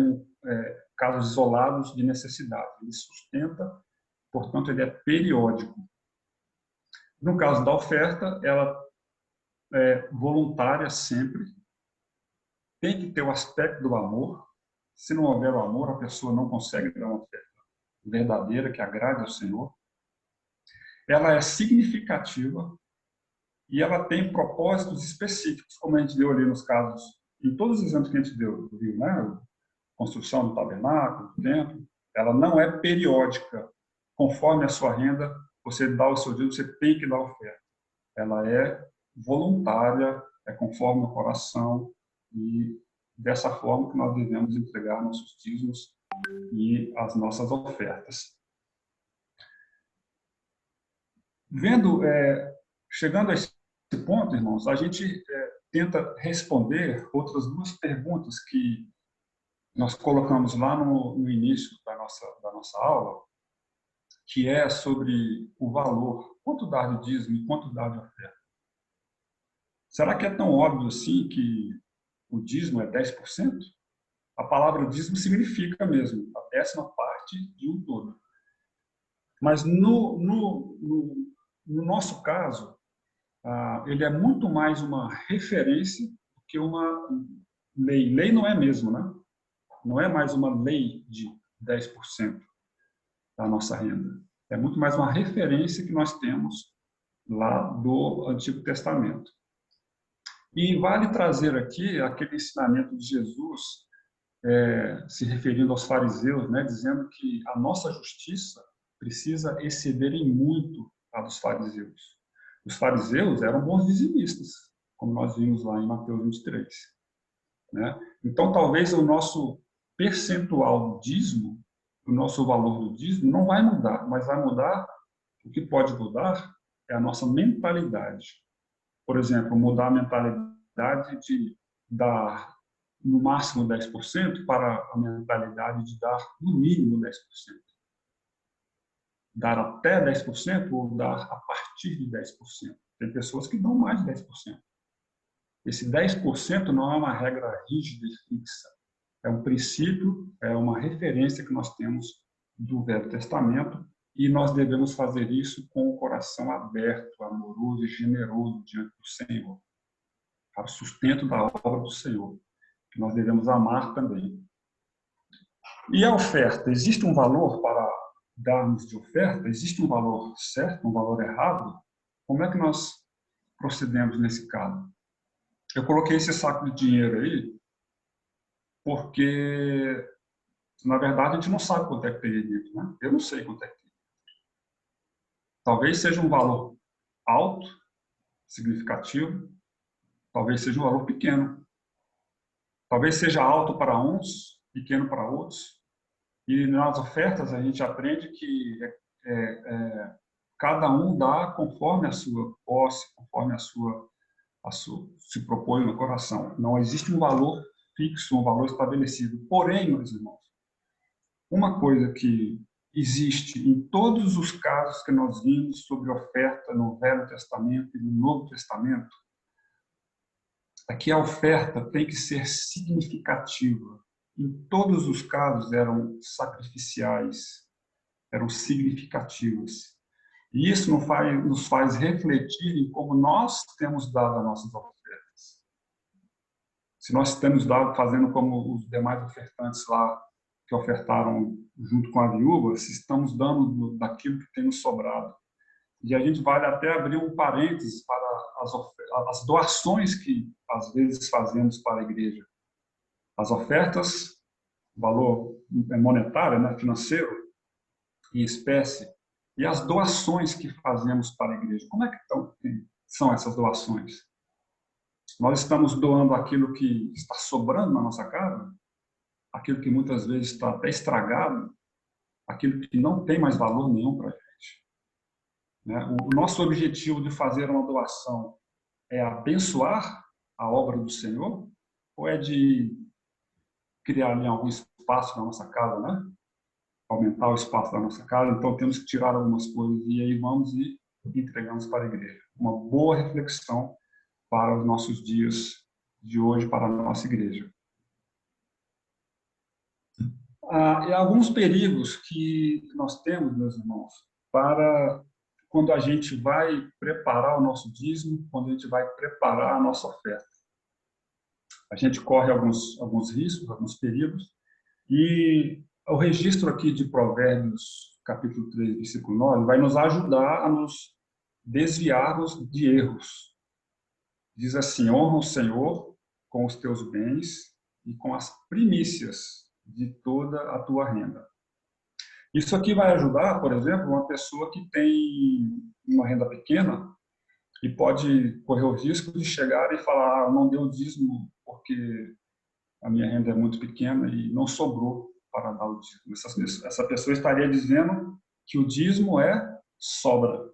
casos isolados de necessidade, ele sustenta, portanto, ele é periódico. No caso da oferta, ela é voluntária sempre, tem que ter o aspecto do amor. Se não houver o amor, a pessoa não consegue dar uma oferta verdadeira, que agrade ao Senhor. Ela é significativa e ela tem propósitos específicos, como a gente deu ali nos casos, em todos os exemplos que a gente viu, né? Construção do tabernáculo, do templo, ela não é periódica. Conforme a sua renda, você dá o seu dízimo, você tem que dar oferta. Ela é voluntária, é conforme o coração, e dessa forma que nós devemos entregar nossos dízimos e as nossas ofertas. Chegando a esse ponto, irmãos, a gente tenta responder outras duas perguntas que nós colocamos lá no início da nossa aula, que é sobre o valor, quanto dar de dízimo e quanto dar de oferta. Será que é tão óbvio assim que o dízimo é 10%? A palavra dízimo significa mesmo a 10ª parte de um todo. Mas no nosso caso, ele é muito mais uma referência do que uma lei. Lei não é mesmo, né? Não é mais uma lei de 10% da nossa renda. É muito mais uma referência que nós temos lá do Antigo Testamento. E vale trazer aqui aquele ensinamento de Jesus, se referindo aos fariseus, né, dizendo que a nossa justiça precisa exceder em muito a dos fariseus. Os fariseus eram bons dizimistas, como nós vimos lá em Mateus 23. Né? Então, talvez o nosso percentual do dízimo, o nosso valor do dízimo, não vai mudar, mas vai mudar, o que pode mudar é a nossa mentalidade. Por exemplo, mudar a mentalidade de dar no máximo 10% para a mentalidade de dar no mínimo 10%. Dar até 10% ou dar a partir de 10%. Tem pessoas que dão mais de 10%. Esse 10% não é uma regra rígida e fixa. É um princípio, é uma referência que nós temos do Velho Testamento e nós devemos fazer isso com o coração aberto, amoroso e generoso diante do Senhor, para o sustento da obra do Senhor, que nós devemos amar também. E a oferta? Existe um valor para darmos de oferta? Existe um valor certo, um valor errado? Como é que nós procedemos nesse caso? Eu coloquei esse saco de dinheiro aí porque, na verdade, a gente não sabe quanto é que tem dentro, né? Eu não sei quanto é que tem. Talvez seja um valor alto, significativo, talvez seja um valor pequeno. Talvez seja alto para uns, pequeno para outros. E nas ofertas a gente aprende que cada um dá conforme a sua posse, conforme a sua se propõe no coração. Não existe um valor fixo, um valor estabelecido. Porém, meus irmãos, uma coisa que existe em todos os casos que nós vimos sobre oferta no Velho Testamento e no Novo Testamento é que a oferta tem que ser significativa. Em todos os casos eram sacrificiais, eram significativas. E isso nos faz refletir em como nós temos dado as nossas ofertas. Se nós temos dado fazendo como os demais ofertantes lá que ofertaram junto com a viúva, se estamos dando daquilo que tem nos sobrado. E a gente vale até abrir um parênteses para as doações que às vezes fazemos para a igreja. As ofertas, valor monetário, né, financeiro, em espécie, e as doações que fazemos para a igreja. Como é que são essas doações? Nós estamos doando aquilo que está sobrando na nossa casa, aquilo que muitas vezes está até estragado, aquilo que não tem mais valor nenhum para a gente. O nosso objetivo de fazer uma doação é abençoar a obra do Senhor ou é de criar ali algum espaço na nossa casa, né? Aumentar o espaço da nossa casa, então temos que tirar algumas coisas e aí vamos e entregamos para a igreja. Uma boa reflexão para os nossos dias de hoje, para a nossa igreja. E alguns perigos que nós temos, meus irmãos, para quando a gente vai preparar o nosso dízimo, quando a gente vai preparar a nossa oferta. A gente corre alguns riscos, alguns perigos, e o registro aqui de Provérbios, capítulo 3, versículo 9, vai nos ajudar a nos desviarmos de erros. Diz assim: honra o Senhor com os teus bens e com as primícias de toda a tua renda. Isso aqui vai ajudar, por exemplo, uma pessoa que tem uma renda pequena e pode correr o risco de chegar e falar: não deu dízimo porque a minha renda é muito pequena e não sobrou para dar o dízimo. Essa pessoa estaria dizendo que o dízimo é sobra.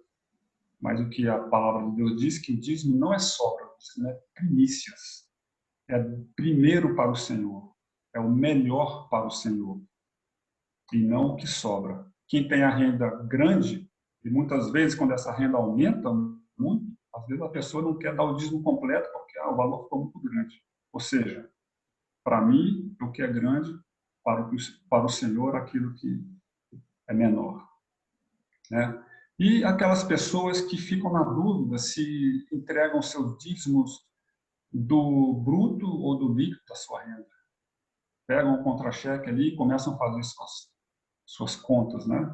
Mas o que a palavra de Deus diz, que o dízimo não é sobra, o dízimo é primícias. É primeiro para o Senhor. É o melhor para o Senhor. E não o que sobra. Quem tem a renda grande, e muitas vezes quando essa renda aumenta muito, às vezes a pessoa não quer dar o dízimo completo porque o valor ficou muito grande. Ou seja, para mim, o que é grande, para o Senhor, aquilo que é menor. Né? E aquelas pessoas que ficam na dúvida se entregam seus dízimos do bruto ou do líquido da sua renda. Pegam o contra-cheque ali e começam a fazer suas contas, né?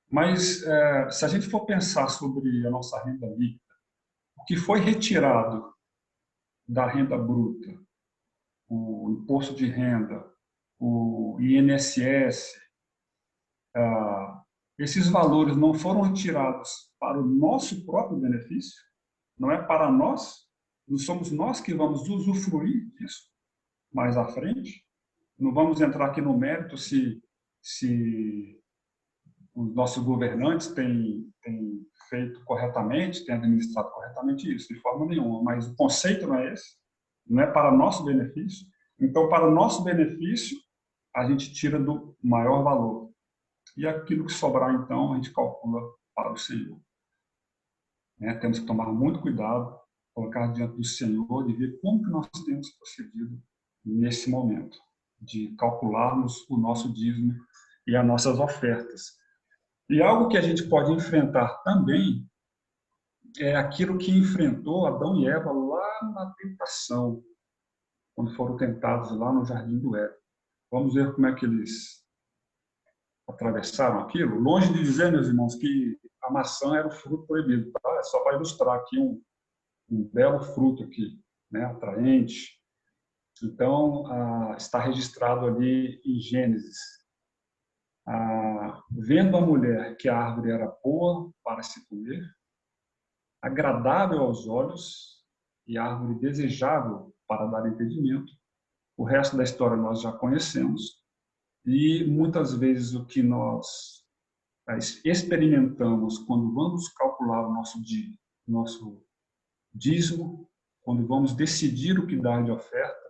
Mas se a gente for pensar sobre a nossa renda líquida, o que foi retirado da renda bruta, o imposto de renda, o INSS, esses valores não foram retirados para o nosso próprio benefício, não é para nós, não somos nós que vamos usufruir disso mais à frente. Não vamos entrar aqui no mérito se os nossos governantes têm feito corretamente, têm administrado corretamente isso, de forma nenhuma, mas o conceito não é esse, não é para nosso benefício. Então, para o nosso benefício, a gente tira do maior valor. E aquilo que sobrar, então, a gente calcula para o Senhor. Temos que tomar muito cuidado, colocar diante do Senhor e ver como que nós temos procedido nesse momento, de calcularmos o nosso dízimo e as nossas ofertas. E algo que a gente pode enfrentar também é aquilo que enfrentou Adão e Eva lá na tentação, quando foram tentados lá no Jardim do Éden. Vamos ver como é que eles atravessaram aquilo. Longe de dizer, meus irmãos, que a maçã era o fruto proibido. Tá? É só para ilustrar aqui um belo fruto aqui, né? Atraente. Então, está registrado ali em Gênesis. Vendo a mulher que a árvore era boa para se comer, agradável aos olhos e árvore desejável para dar entendimento. O resto da história nós já conhecemos. E muitas vezes o que nós experimentamos quando vamos calcular o nosso dízimo, quando vamos decidir o que dar de oferta,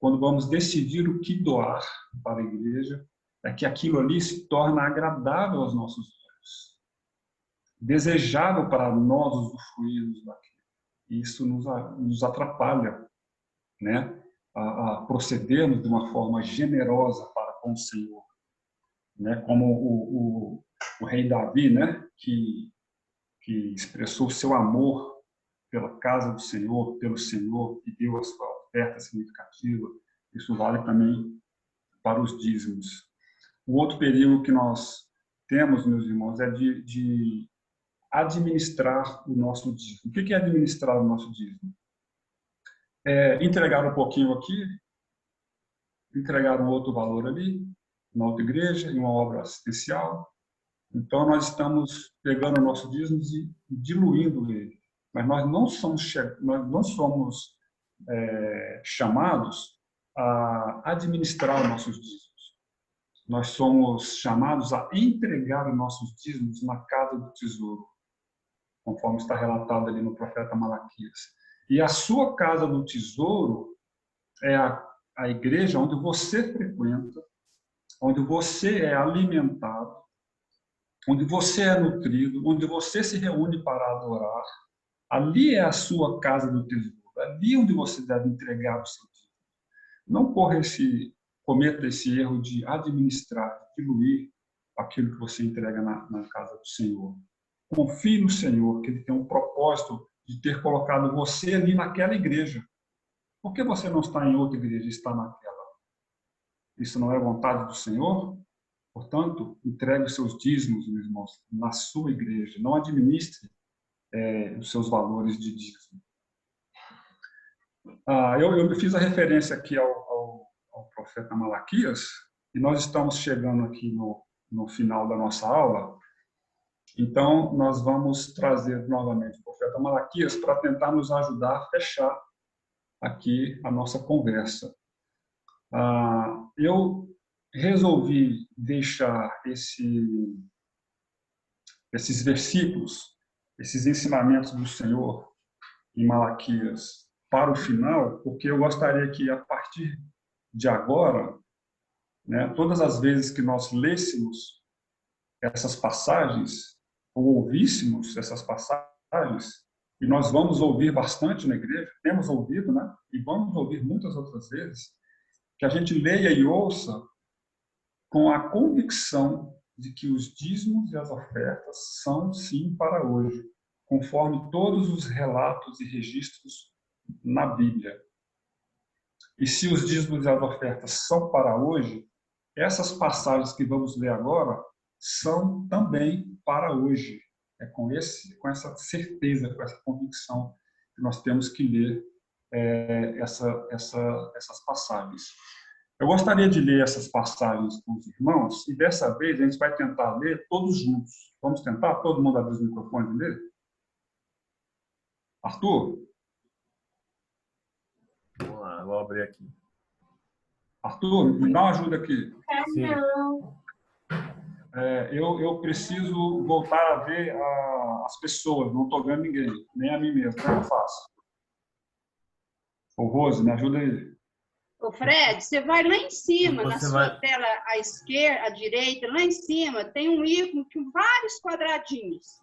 quando vamos decidir o que doar para a igreja, é que aquilo ali se torna agradável aos nossos olhos, desejável para nós usufruirmos daquilo. E isso nos atrapalha, né, a procedermos de uma forma generosa para com o Senhor, né? Como o rei Davi, né, que expressou seu amor pela casa do Senhor, pelo Senhor, e deu a sua oferta significativa. Isso vale também para os dízimos. O outro perigo que nós temos, meus irmãos, é de administrar o nosso dízimo. O que é administrar o nosso dízimo? Entregar um pouquinho aqui, entregar um outro valor ali, na outra igreja, em uma obra assistencial. Então, nós estamos pegando o nosso dízimo e diluindo ele. Mas nós não somos chamados a administrar os nossos dízimos. Nós somos chamados a entregar os nossos dízimos na casa do tesouro, conforme está relatado ali no profeta Malaquias. E a sua casa do tesouro é a igreja onde você frequenta, onde você é alimentado, onde você é nutrido, onde você se reúne para adorar. Ali é a sua casa do tesouro, ali onde você deve entregar o seu dízimo. Não cometa esse erro de administrar, de diluir aquilo que você entrega na casa do Senhor. Confie no Senhor, que Ele tem um propósito de ter colocado você ali naquela igreja. Por que você não está em outra igreja e está naquela? Isso não é vontade do Senhor? Portanto, entregue os seus dízimos, meus irmãos, na sua igreja. Não administre os seus valores de dízimo. Eu fiz a referência aqui ao profeta Malaquias, e nós estamos chegando aqui no final da nossa aula. Então, nós vamos trazer novamente o profeta Malaquias para tentar nos ajudar a fechar aqui a nossa conversa. Eu resolvi deixar esses versículos, esses ensinamentos do Senhor em Malaquias para o final, porque eu gostaria que, a partir de agora, né, todas as vezes que nós lêssemos essas passagens, ou ouvíssemos essas passagens, e nós vamos ouvir bastante na igreja, temos ouvido, né? E vamos ouvir muitas outras vezes, que a gente leia e ouça com a convicção de que os dízimos e as ofertas são, sim, para hoje, conforme todos os relatos e registros na Bíblia. E se os dízimos e as ofertas são para hoje, essas passagens que vamos ler agora são também para hoje. É com essa certeza, com essa convicção que nós temos que ler essas passagens. Eu gostaria de ler essas passagens com os irmãos, e dessa vez a gente vai tentar ler todos juntos. Vamos tentar? Todo mundo abrir os microfones e ler? Arthur? Vamos lá, vou abrir aqui. Arthur, me dá uma ajuda aqui. Sim. Eu preciso voltar a ver as pessoas, não estou vendo ninguém, nem a mim mesmo. Como eu faço? Ô, Rose, me ajuda aí. Ô, Fred, você vai lá em cima, Você na sua vai- tela à esquerda, à direita, lá em cima, tem um ícone com vários quadradinhos.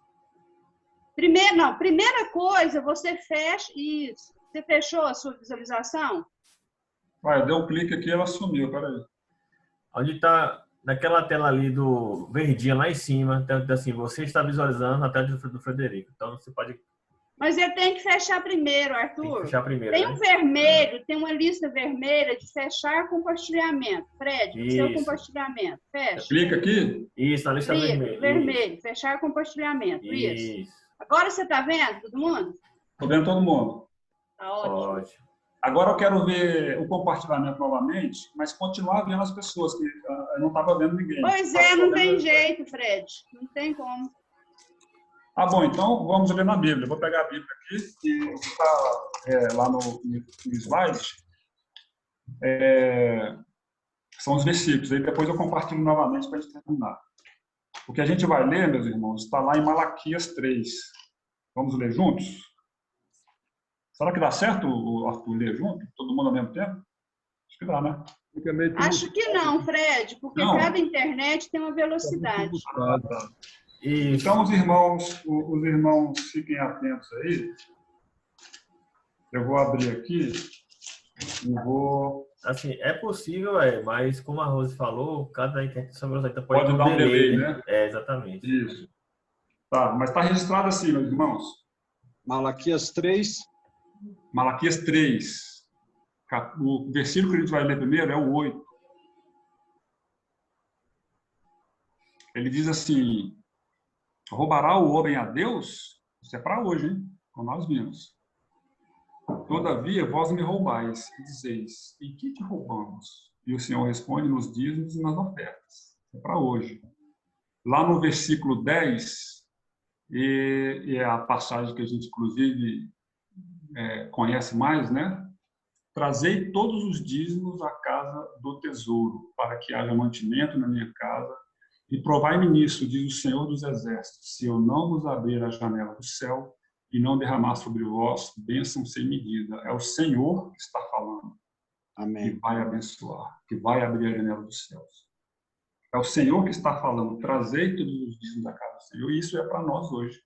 Primeira coisa, você fecha isso. Você fechou a sua visualização? Vai, deu um clique aqui e ela sumiu, peraí. Onde está, naquela tela ali do verdinha lá em cima, tem assim, você está visualizando a tela do Frederico. Então, você pode Mas ele tem que fechar primeiro, tem que Arthur. fechar primeiro, Tem né? um vermelho, tem uma lista vermelha de fechar compartilhamento. Fred, o seu Isso. compartilhamento. Fecha. Clica aqui. Isso, na lista vermelha. Vermelho, fechar compartilhamento. Isso. Isso. Agora você está vendo, todo mundo? Estou vendo todo mundo. Tá ótimo. Ótimo. Agora eu quero ver o compartilhamento novamente, mas continuar vendo as pessoas, que eu não estava vendo ninguém. Pois é, não tem jeito, Fred. Não tem como. Bom, então vamos ler na Bíblia. Vou pegar a Bíblia aqui e está lá no slide. São os versículos. Aí depois eu compartilho novamente para a gente terminar. O que a gente vai ler, meus irmãos, está lá em Malaquias 3. Vamos ler juntos? Será que dá certo, Arthur, ler junto? Todo mundo ao mesmo tempo? Acho que dá, né? Fica meio Acho que não, Fred, porque Não. cada internet tem uma velocidade. tumultuado. Isso. Então, os irmãos fiquem atentos aí. Eu vou abrir aqui e vou... Assim, é possível, mas como a Rose falou, cada internet tem sua velocidade. Pode ter dar um delay, né? Exatamente. Isso. Tá, mas está registrado assim, meus irmãos. Malaquias 3, Malaquias 3. O versículo que a gente vai ler primeiro é o 8. Ele diz assim: roubará o homem a Deus? Isso é para hoje, hein? Como nós vimos. Todavia, vós me roubais, e dizeis: em que te roubamos? E o Senhor responde: nos dízimos e nas ofertas. Isso é para hoje. Lá no versículo 10, e é a passagem que a gente, inclusive, conhece mais, né? Trazei todos os dízimos à casa do tesouro, para que haja mantimento na minha casa, e provai-me nisso, diz o Senhor dos Exércitos, se eu não vos abrir a janela do céu e não derramar sobre vós bênção sem medida. É o Senhor que está falando, que amém. vai abençoar, que vai abrir a janela dos céus. É o Senhor que está falando, trazei todos os dízimos da casa do Senhor, e isso é para nós hoje,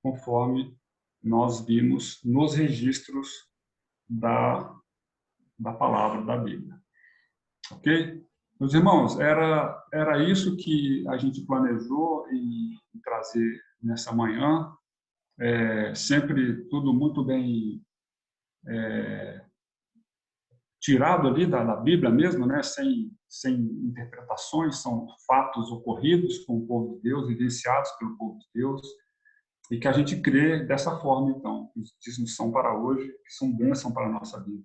conforme nós vimos nos registros da palavra da Bíblia. Ok? Meus irmãos, era isso que a gente planejou em trazer nessa manhã. Sempre tudo muito bem tirado ali da Bíblia mesmo, né? Sem interpretações, são fatos ocorridos com o povo de Deus, vivenciados pelo povo de Deus. E que a gente crê dessa forma, então, que os dízimos são para hoje, que são bênção para a nossa vida.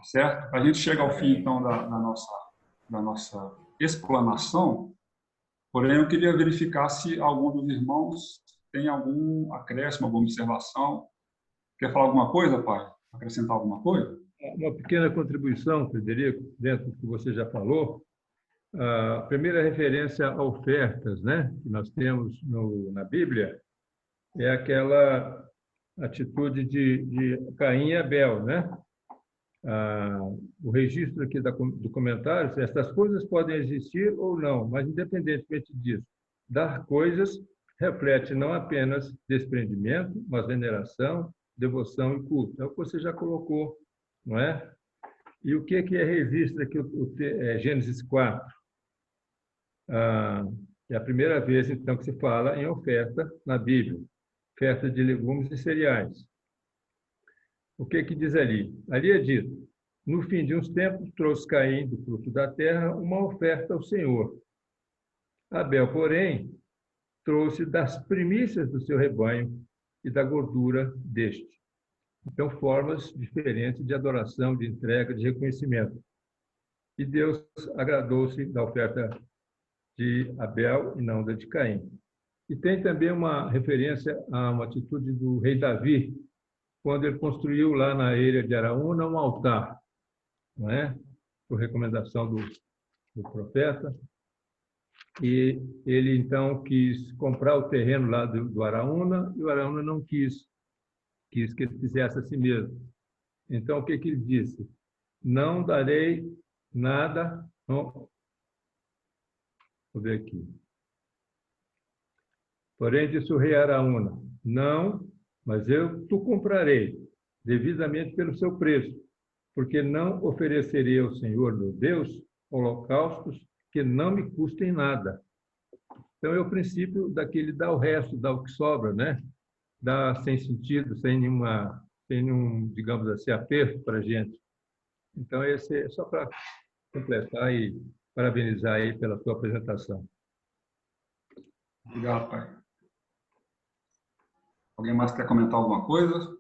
Certo? A gente chega ao fim, então, da nossa explanação, porém eu queria verificar se algum dos irmãos tem algum acréscimo, alguma observação. Quer falar alguma coisa, pai? Acrescentar alguma coisa? Uma pequena contribuição, Frederico, dentro do que você já falou. A primeira referência a ofertas, né, que nós temos na Bíblia é aquela atitude de Caim e Abel, né? O registro aqui do comentário, essas coisas podem existir ou não, mas independentemente disso, dar coisas reflete não apenas desprendimento, mas veneração, devoção e culto. É o que você já colocou, não é? E o que é registro aqui, Gênesis 4? É a primeira vez, então, que se fala em oferta na Bíblia, oferta de legumes e cereais. O que diz ali? Ali é dito, no fim de uns tempos, trouxe Caim do fruto da terra uma oferta ao Senhor. Abel, porém, trouxe das primícias do seu rebanho e da gordura deste. Então, formas diferentes de adoração, de entrega, de reconhecimento. E Deus agradou-se da oferta de Abel e não da de Caim. E tem também uma referência a uma atitude do rei Davi, quando ele construiu lá na ilha de Araúna um altar, não é? Por recomendação do profeta. E ele, então, quis comprar o terreno lá do Araúna, e o Araúna não quis que ele fizesse a si mesmo. Então, o que ele disse? Não darei nada... Não, vou ver aqui. Porém, disse o rei Araúna, não, mas eu tu comprarei, devidamente pelo seu preço, porque não oferecerei ao Senhor, meu Deus, holocaustos que não me custem nada. Então, é o princípio daquele dar o resto, dar o que sobra, né? Dar sem sentido, sem nenhum, digamos assim, aperto para a gente. Então, esse é só para completar e parabenizar aí pela sua apresentação. Obrigado, pai. Alguém mais quer comentar alguma coisa?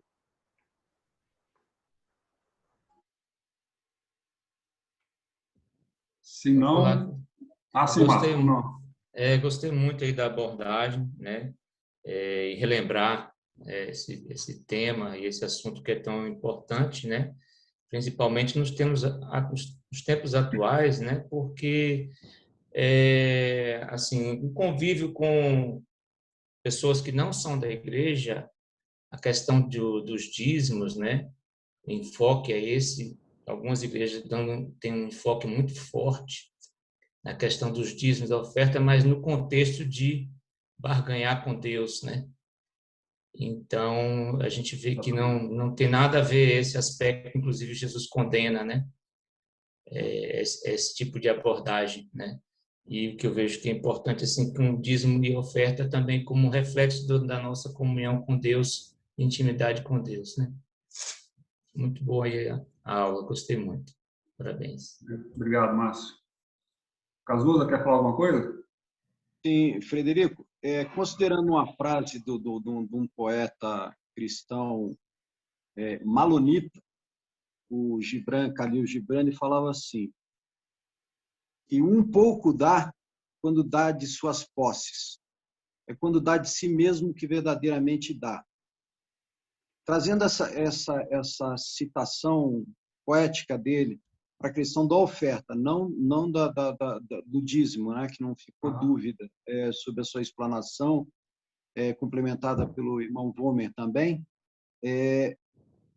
Se não... sim, Marcos. Gostei muito aí da abordagem, né? E relembrar esse tema e esse assunto que é tão importante, né? Principalmente nos tempos atuais, né? Porque assim, o convívio com pessoas que não são da igreja, a questão dos dízimos, né? O enfoque é esse. Algumas igrejas têm um enfoque muito forte na questão dos dízimos da oferta, mas no contexto de barganhar com Deus, né? Então, a gente vê que não tem nada a ver esse aspecto, inclusive Jesus condena, né? Esse tipo de abordagem, né? E o que eu vejo que é importante, assim, que um dízimo e oferta também como reflexo da nossa comunhão com Deus, intimidade com Deus, né? Muito boa aí a aula, gostei muito. Parabéns. Obrigado, Márcio. Cazuza, quer falar alguma coisa? Sim, Frederico, considerando uma frase de um poeta cristão malonita, o Khalil Gibran, falava assim, que um pouco dá quando dá de suas posses, é quando dá de si mesmo que verdadeiramente dá. Trazendo essa citação poética dele para a questão da oferta, não do dízimo, né, que não ficou dúvida sobre a sua explanação, complementada pelo irmão Vomer também,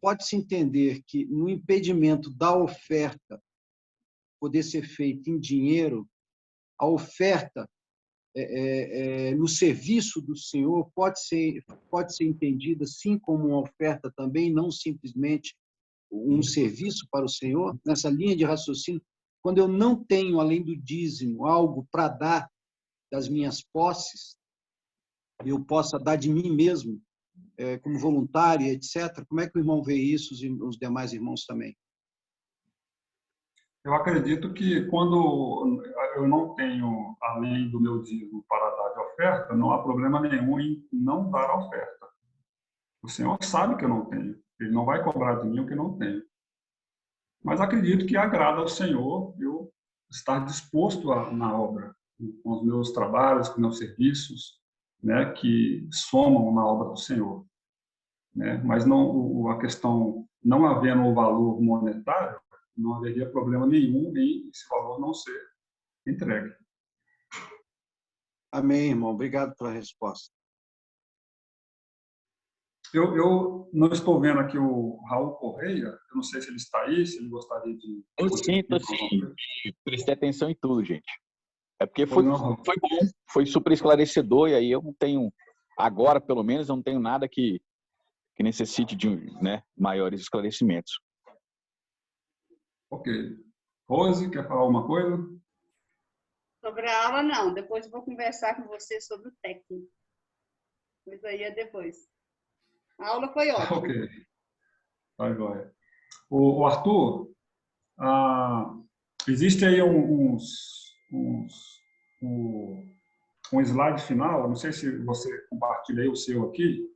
pode-se entender que no impedimento da oferta poder ser feita em dinheiro, a oferta no serviço do Senhor pode ser entendida sim como uma oferta também, não simplesmente um serviço para o Senhor. Nessa linha de raciocínio, quando eu não tenho, além do dízimo, algo para dar das minhas posses, eu possa dar de mim mesmo, como voluntário, etc. Como é que o irmão vê isso, os demais irmãos também? Eu acredito que quando eu não tenho, além do meu dízimo para dar de oferta, não há problema nenhum em não dar a oferta. O Senhor sabe que eu não tenho. Ele não vai cobrar de mim o que eu não tenho. Mas acredito que agrada ao Senhor eu estar disposto na obra, com os meus trabalhos, com os meus serviços, né, que somam na obra do Senhor. Né? Mas não, a questão, não havendo o valor monetário, não haveria problema nenhum em esse valor não ser entregue. Amém, irmão. Obrigado pela resposta. Eu não estou vendo aqui o Raul Correia, eu não sei se ele está aí, se ele gostaria de... Eu sinto, sim. Prestei atenção em tudo, gente. É porque foi bom, foi super esclarecedor, e aí eu não tenho, agora pelo menos, eu não tenho nada que necessite de, né, maiores esclarecimentos. Ok. Rose, quer falar alguma coisa? Sobre a aula, não. Depois eu vou conversar com você sobre o técnico. Mas aí é depois. A aula foi ótima. Ok. Tá joia. O Arthur, existe aí um slide final, não sei se você compartilha aí o seu aqui,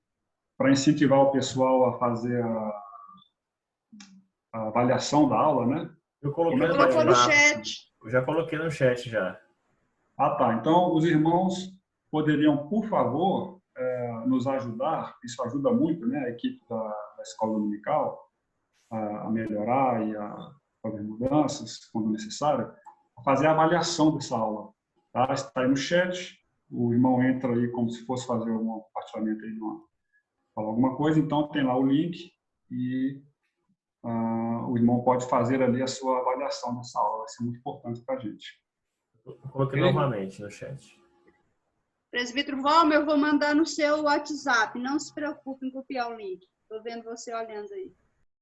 para incentivar o pessoal a fazer a avaliação da aula, né? Eu coloquei no chat. Eu já coloquei no chat já. Ah, tá. Então, os irmãos poderiam, por favor, nos ajudar, isso ajuda muito, né, a equipe da escola dominical a melhorar e a fazer mudanças quando necessário, a fazer a avaliação dessa aula. Tá? Está aí no chat, o irmão entra aí como se fosse fazer um compartilhamento aí, falar alguma coisa, então tem lá o link e o irmão pode fazer ali a sua avaliação dessa aula, vai ser muito importante para a gente. Eu coloquei novamente no chat. Presbítero Valmer, eu vou mandar no seu WhatsApp. Não se preocupe em copiar o link. Estou vendo você olhando aí.